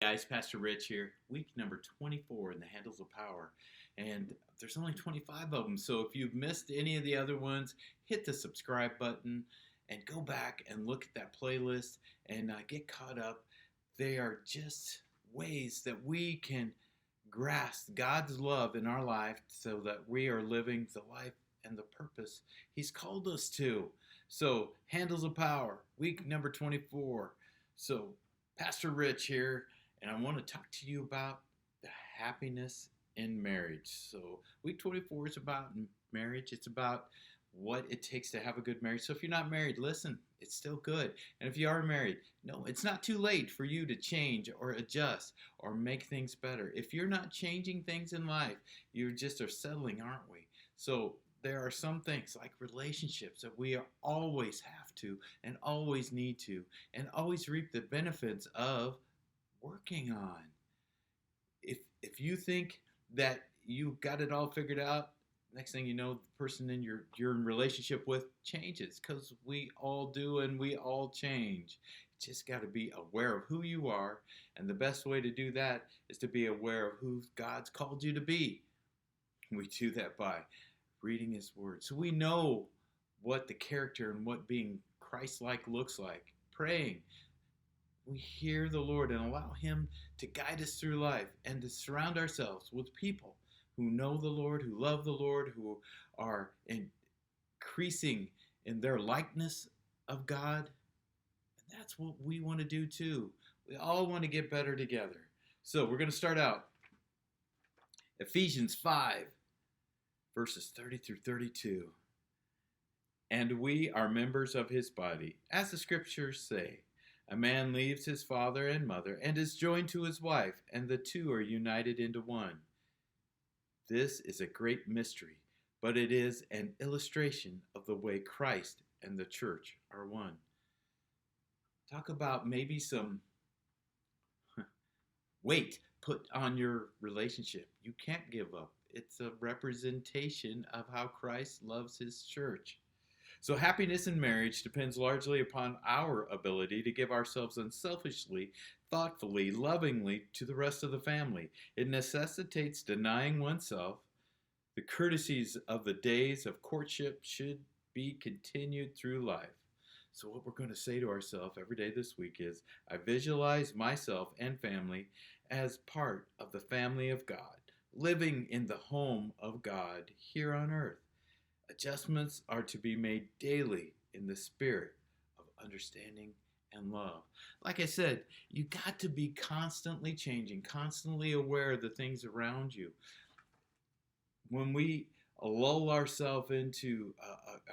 Guys, Pastor Rich here. Week number 24 in the Handles of Power. And there's only 25 of them. So if you've missed any of the other ones, hit the subscribe button and go back and look at that playlist and get caught up. They are just ways that we can grasp God's love in our life so that we are living the life and the purpose He's called us to. So, Handles of Power, week number 24. So, Pastor Rich here, and I want to talk to you about the happiness in marriage. So, week 24 is about marriage. It's about what it takes to have a good marriage. So, if you're not married, listen, it's still good. And if you are married, no, it's not too late for you to change or adjust or make things better. If you're not changing things in life, you just are settling, aren't we? So, there are some things like relationships that we always have to and always need to and always reap the benefits of working on. If you think that you got it all figured out, next thing you know, the person you're in relationship with changes, because we all do and we all change. You just got to be aware of who you are, and the best way to do that is to be aware of who God's called you to be. We do that by reading His Word, so we know what the character and what being Christ-like looks like. Praying, we hear the Lord and allow Him to guide us through life, and to surround ourselves with people who know the Lord, who love the Lord, who are increasing in their likeness of God. And that's what we want to do too. We all want to get better together. So we're going to start out Ephesians 5, verses 30 through 32. And we are members of His body. As the scriptures say, a man leaves his father and mother and is joined to his wife, and the two are united into one. This is a great mystery, but it is an illustration of the way Christ and the church are one. Talk about maybe some weight put on your relationship. You can't give up. It's a representation of how Christ loves His church. So happiness in marriage depends largely upon our ability to give ourselves unselfishly, thoughtfully, lovingly to the rest of the family. It necessitates denying oneself. The courtesies of the days of courtship should be continued through life. So what we're going to say to ourselves every day this week is, I visualize myself and family as part of the family of God, living in the home of God here on earth. Adjustments are to be made daily in the spirit of understanding and love. Like I said, you got to be constantly changing, constantly aware of the things around you. When we lull ourselves into a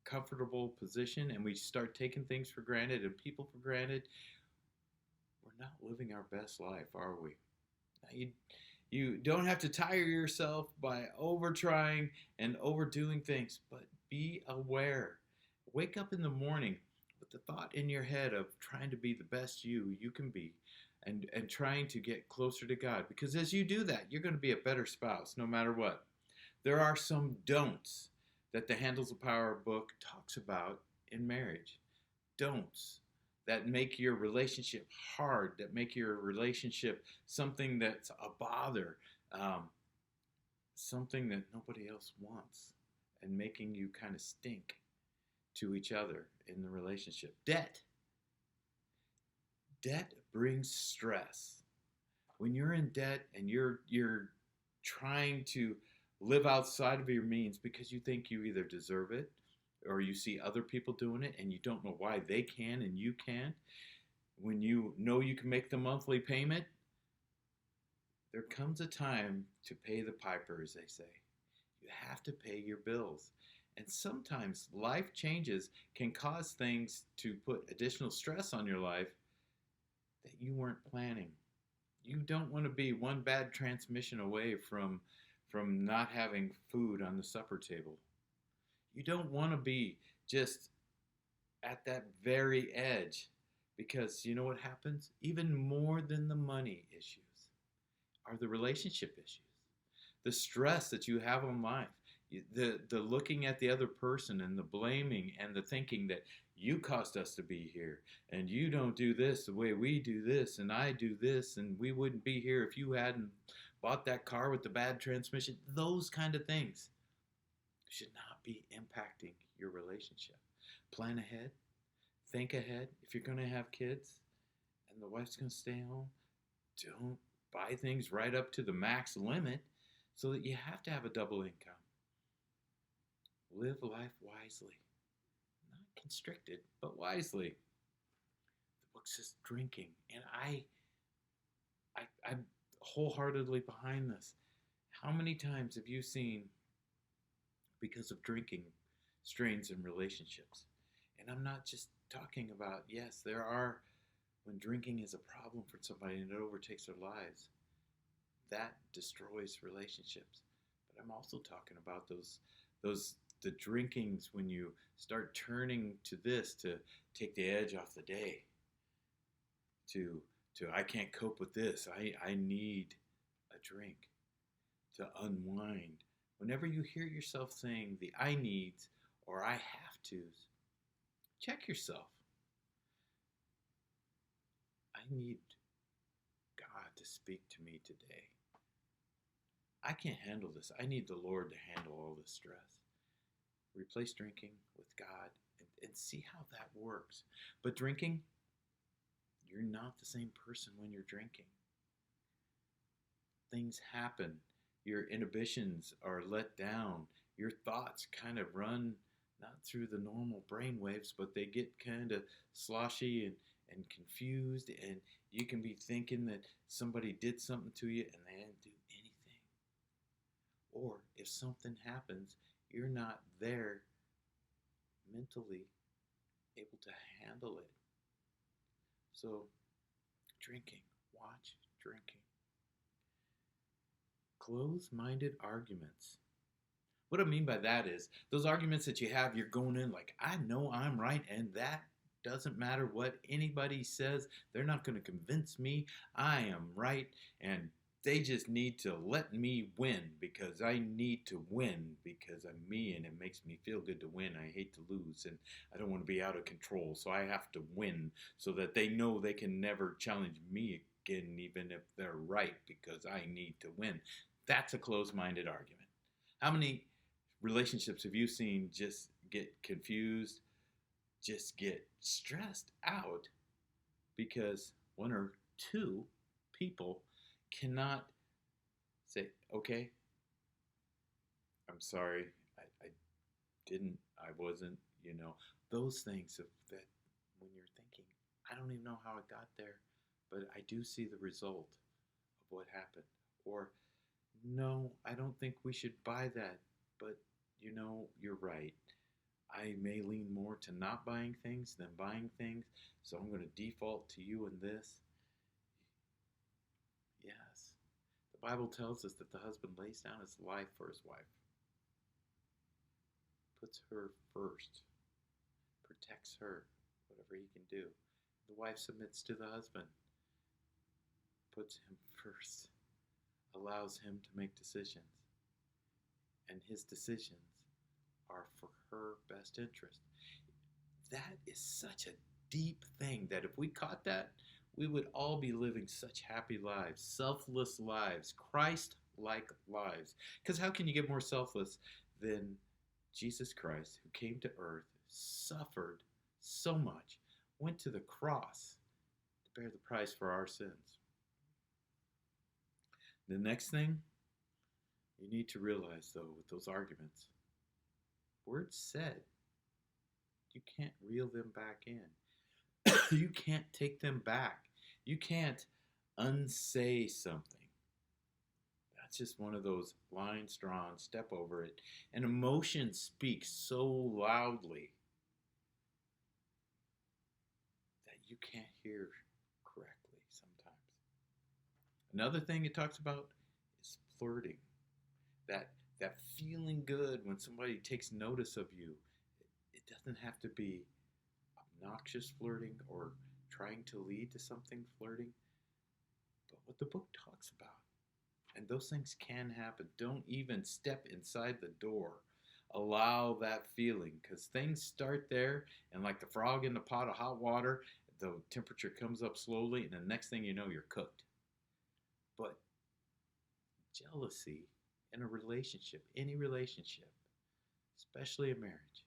comfortable position and we start taking things for granted and people for granted, we're not living our best life, are we? Now, you don't have to tire yourself by over-trying and overdoing things, but be aware. Wake up in the morning with the thought in your head of trying to be the best you can be, and trying to get closer to God. Because as you do that, you're going to be a better spouse no matter what. There are some don'ts that the Handles of Power book talks about in marriage. Don'ts that make your relationship hard, that make your relationship something that's a bother, something that nobody else wants, and making you kind of stink to each other in the relationship. Debt. Debt brings stress. When you're in debt and you're trying to live outside of your means because you think you either deserve it, or you see other people doing it and you don't know why they can and you can't, when you know you can make the monthly payment, there comes a time to pay the piper, as they say. You have to pay your bills. And sometimes life changes can cause things to put additional stress on your life that you weren't planning. You don't want to be one bad transmission away from not having food on the supper table. You don't want to be just at that very edge, because you know what happens? Even more than the money issues are the relationship issues. The stress that you have on life, the looking at the other person and the blaming and the thinking that you caused us to be here, and you don't do this the way we do this, and I do this, and we wouldn't be here if you hadn't bought that car with the bad transmission. Those kind of things should not be impacting your relationship. Plan ahead, think ahead. If you're going to have kids and the wife's going to stay home, don't buy things right up to the max limit so that you have to have a double income. Live life wisely. Not constricted, but wisely. The book says drinking, and I'm wholeheartedly behind this. How many times have you seen, because of drinking, strains in relationships? And I'm not just talking about, yes, there are, when drinking is a problem for somebody and it overtakes their lives, that destroys relationships. But I'm also talking about the drinkings when you start turning to this to take the edge off the day. To I can't cope with this. I need a drink to unwind. Whenever you hear yourself saying the I needs or I have to's, check yourself. I need God to speak to me today. I can't handle this. I need the Lord to handle all this stress. Replace drinking with God and see how that works. But drinking, you're not the same person when you're drinking. Things happen. Your inhibitions are let down. Your thoughts kind of run not through the normal brain waves, but they get kind of sloshy and confused, and you can be thinking that somebody did something to you and they didn't do anything. Or if something happens, you're not there mentally able to handle it. So, drinking, watch drinking. Closed-minded arguments. What I mean by that is, those arguments that you have, you're going in like, I know I'm right, and that doesn't matter what anybody says. They're not going to convince me I am right, and they just need to let me win because I need to win because I'm me, and it makes me feel good to win. I hate to lose, and I don't want to be out of control, so I have to win so that they know they can never challenge me again, even if they're right, because I need to win. That's a closed-minded argument. How many relationships have you seen just get confused, just get stressed out because one or two people cannot say, okay, I'm sorry, I wasn't, those things that when you're thinking, I don't even know how it got there, but I do see the result of what happened. Or, no, I don't think we should buy that, but you're right. I may lean more to not buying things than buying things, so I'm going to default to you in this. Yes. The Bible tells us that the husband lays down his life for his wife, puts her first, protects her, whatever he can do. The wife submits to the husband, puts him first, allows him to make decisions, and his decisions are for her best interest. That is such a deep thing that if we caught that, we would all be living such happy lives, selfless lives, Christ-like lives. Because how can you get more selfless than Jesus Christ, who came to earth, suffered so much, went to the cross to bear the price for our sins? The next thing you need to realize, though, with those arguments, words said, you can't reel them back in. You can't take them back. You can't unsay something. That's just one of those lines drawn, step over it. And emotion speaks so loudly that you can't hear correctly sometimes. Another thing it talks about is flirting. That feeling good when somebody takes notice of you. It doesn't have to be obnoxious flirting or trying to lead to something flirting, but what the book talks about. And those things can happen. Don't even step inside the door allow that feeling, because things start there, and like the frog in the pot of hot water, the temperature comes up slowly, and the next thing you know, you're cooked. But jealousy in a relationship, any relationship, especially a marriage,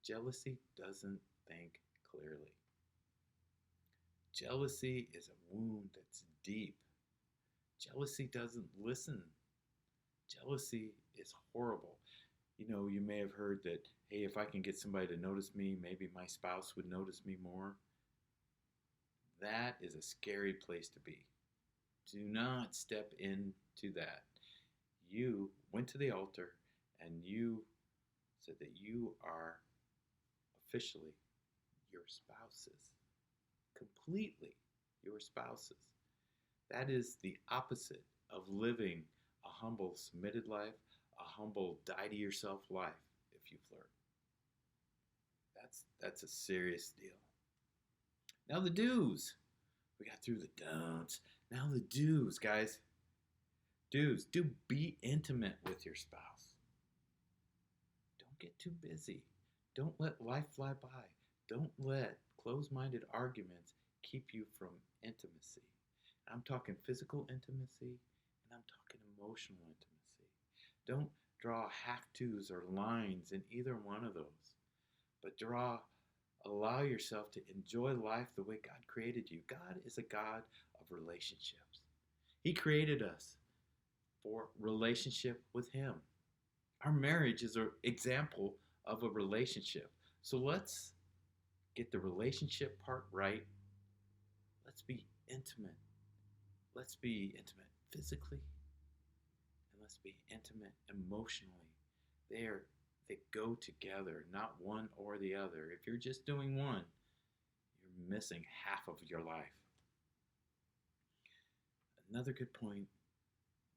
jealousy doesn't think clearly. Jealousy is a wound that's deep. Jealousy doesn't listen. Jealousy is horrible. You may have heard that, hey, if I can get somebody to notice me, maybe my spouse would notice me more. That is a scary place to be. Do not step into that. You went to the altar and you said that you are officially your spouses, completely your spouses. That is the opposite of living a humble, submitted life, a humble, die to yourself life if you flirt. That's a serious deal. Now the do's. We got through the don'ts. Now the do's, guys. Do's. Do be intimate with your spouse. Don't get too busy. Don't let life fly by. Don't let closed-minded arguments keep you from intimacy. I'm talking physical intimacy, and I'm talking emotional intimacy. Don't draw half-twos or lines in either one of those, but allow yourself to enjoy life the way God created you. God is a God of relationships. He created us for relationship with Him. Our marriage is an example of a relationship. So let's get the relationship part right. Let's be intimate. Let's be intimate physically, and let's be intimate emotionally. They go together, not one or the other. If you're just doing one, you're missing half of your life. Another good point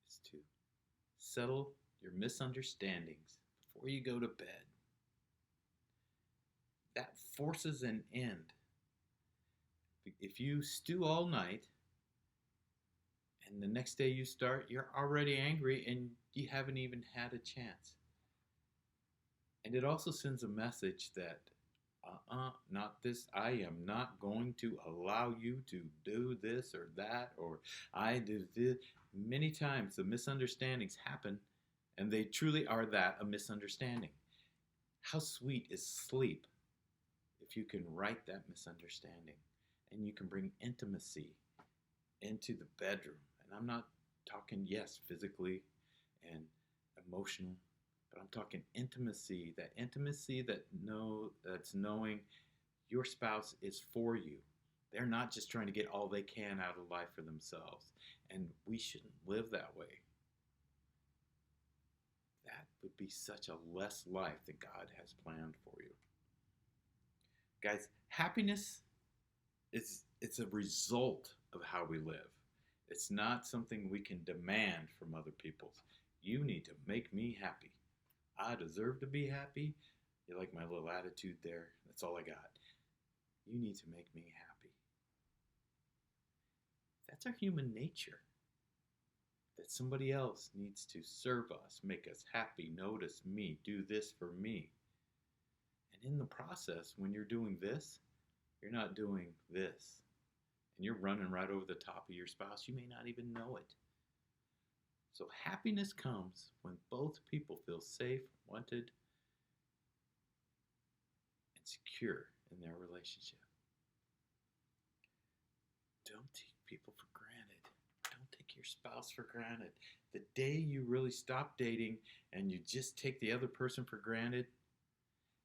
is to settle your misunderstandings before you go to bed. That forces an end. If you stew all night and the next day you start, you're already angry and you haven't even had a chance. And it also sends a message that, not this. I am not going to allow you to do this or that, or I do this. Many times the misunderstandings happen, and they truly are that, a misunderstanding. How sweet is sleep if you can right that misunderstanding and you can bring intimacy into the bedroom. And I'm not talking, yes, physically and emotional, but I'm talking intimacy, that's knowing your spouse is for you. They're not just trying to get all they can out of life for themselves. And we shouldn't live that way. That would be such a less life that God has planned for you. Guys, happiness it's a result of how we live. It's not something we can demand from other people. You need to make me happy. I deserve to be happy. You like my little attitude there? That's all I got. You need to make me happy. That's our human nature. That somebody else needs to serve us, make us happy, notice me, do this for me. And in the process, when you're doing this, you're not doing this. And you're running right over the top of your spouse. You may not even know it. So happiness comes when both people feel safe, wanted, and secure in their relationship. Don't take people for granted. Don't take your spouse for granted. The day you really stop dating and you just take the other person for granted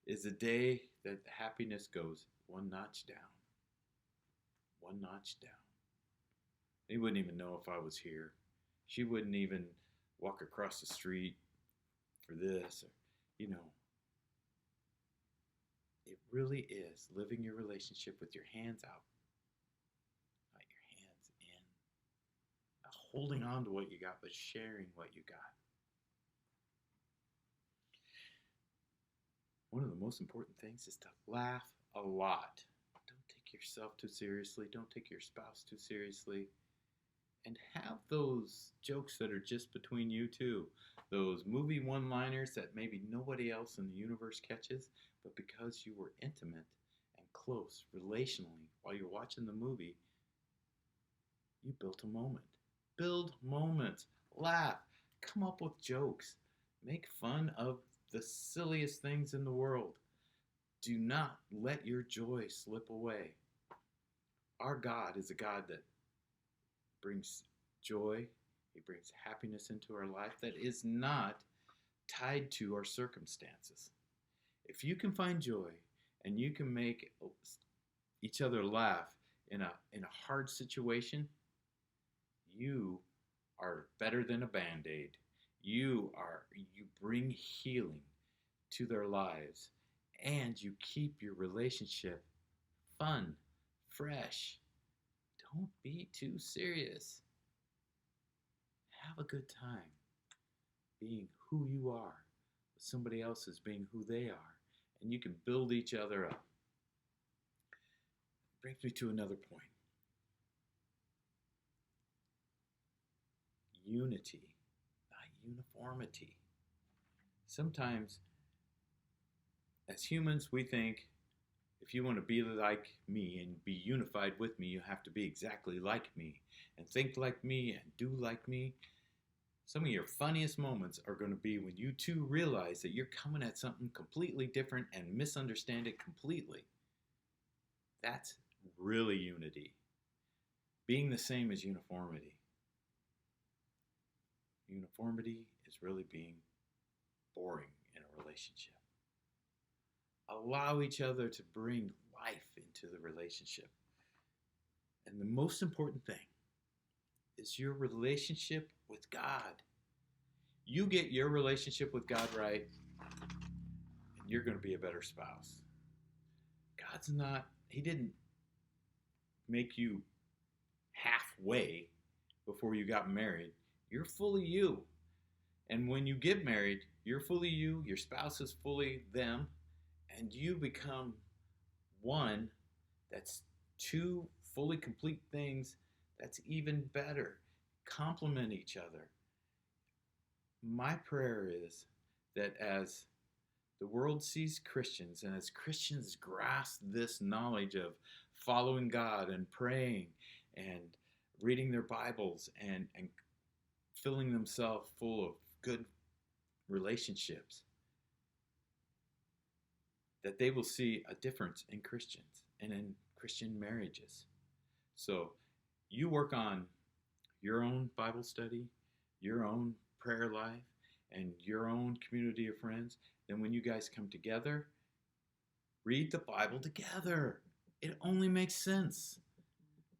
is the day that happiness goes one notch down. One notch down. He wouldn't even know if I was here. She wouldn't even walk across the street for this. It really is living your relationship with your hands out, not your hands in. Not holding on to what you got, but sharing what you got. One of the most important things is to laugh a lot. Don't take yourself too seriously. Don't take your spouse too seriously. And have those jokes that are just between you two. Those movie one-liners that maybe nobody else in the universe catches, but because you were intimate and close relationally while you're watching the movie, you built a moment. Build moments. Laugh. Come up with jokes. Make fun of the silliest things in the world. Do not let your joy slip away. Our God is a God that brings joy. He brings happiness into our life that is not tied to our circumstances. If you can find joy and you can make each other laugh in a hard situation, you are better than a band-aid. You bring healing to their lives, and you keep your relationship fun, fresh. Don't be too serious. Have a good time being who you are, with somebody else as being who they are, and you can build each other up. Brings me to another point. Unity, not uniformity. Sometimes, as humans, we think if you want to be like me and be unified with me, you have to be exactly like me and think like me and do like me. Some of your funniest moments are going to be when you two realize that you're coming at something completely different and misunderstand it completely. That's really unity. Being the same is uniformity. Uniformity is really being boring in a relationship. Allow each other to bring life into the relationship. And the most important thing is your relationship with God. You get your relationship with God right, and you're going to be a better spouse. He didn't make you halfway before you got married. You're fully you. And when you get married, you're fully you, your spouse is fully them, and you become one that's two fully complete things that's even better. Complement each other. My prayer is that as the world sees Christians and as Christians grasp this knowledge of following God and praying and reading their Bibles and filling themselves full of good relationships, that they will see a difference in Christians and in Christian marriages. So you work on your own Bible study, your own prayer life, and your own community of friends. Then when you guys come together, read the Bible together. It only makes sense.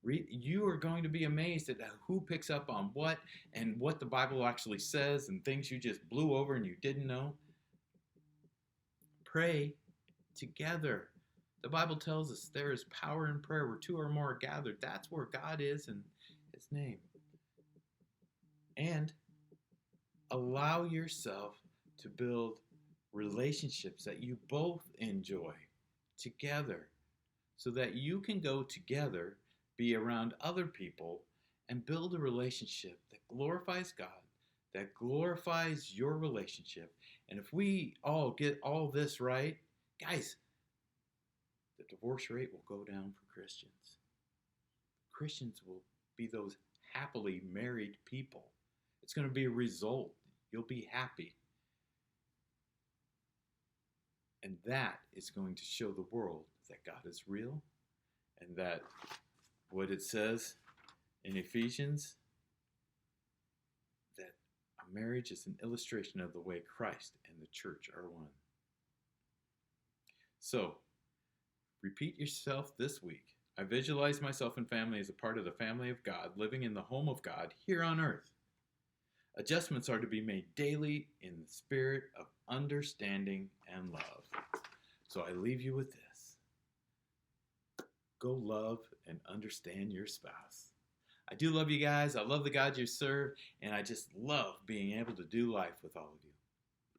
You are going to be amazed at who picks up on what and what the Bible actually says and things you just blew over and you didn't know. Pray together. The Bible tells us there is power in prayer where two or more are gathered. That's where God is in His name. And allow yourself to build relationships that you both enjoy together so that you can go together, be around other people, and build a relationship that glorifies God, that glorifies your relationship. And if we all get all this right, guys, the divorce rate will go down for Christians. Christians will be those happily married people. It's going to be a result. You'll be happy. And that is going to show the world that God is real and that what it says in Ephesians, that a marriage is an illustration of the way Christ and the church are one. So, repeat yourself this week. I visualize myself and family as a part of the family of God, living in the home of God here on earth. Adjustments are to be made daily in the spirit of understanding and love. So I leave you with this. Go love and understand your spouse. I do love you guys. I love the God you serve, and I just love being able to do life with all of you.